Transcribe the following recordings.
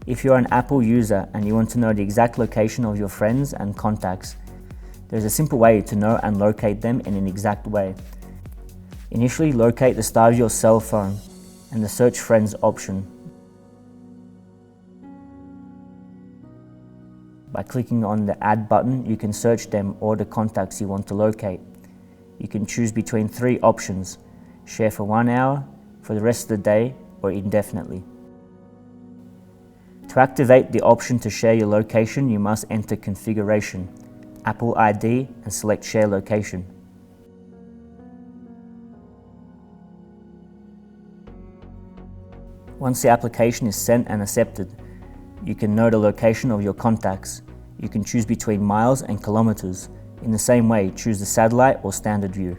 If you're an Apple user and you want to know the exact location of your friends and contacts, there's a simple way to know and locate them in an exact way. Initially, locate the start of your cell phone and the Search Friends option. By clicking on the Add button, you can search them or the contacts you want to locate. You can choose between 3 options: share for 1 hour, for the rest of the day, or indefinitely. To activate the option to share your location, you must enter Configuration, Apple ID, and select Share Location. Once the application is sent and accepted, you can know the location of your contacts. You can choose between miles and kilometers. In the same way, choose the satellite or standard view.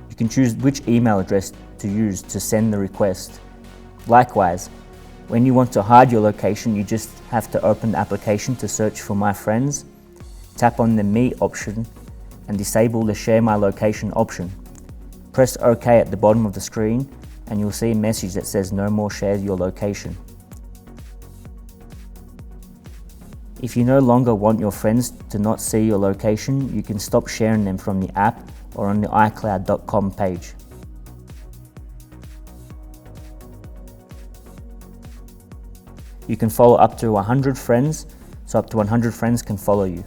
You can choose which email address to use to send the request. Likewise, when you want to hide your location, you just have to open the application to search for My Friends, tap on the Me option, and disable the Share My Location option. Press OK at the bottom of the screen and you'll see a message that says No more share your location. If you no longer want your friends to not see your location, you can stop sharing them from the app or on the iCloud.com page. You can follow up to 100 friends, so up to 100 friends can follow you.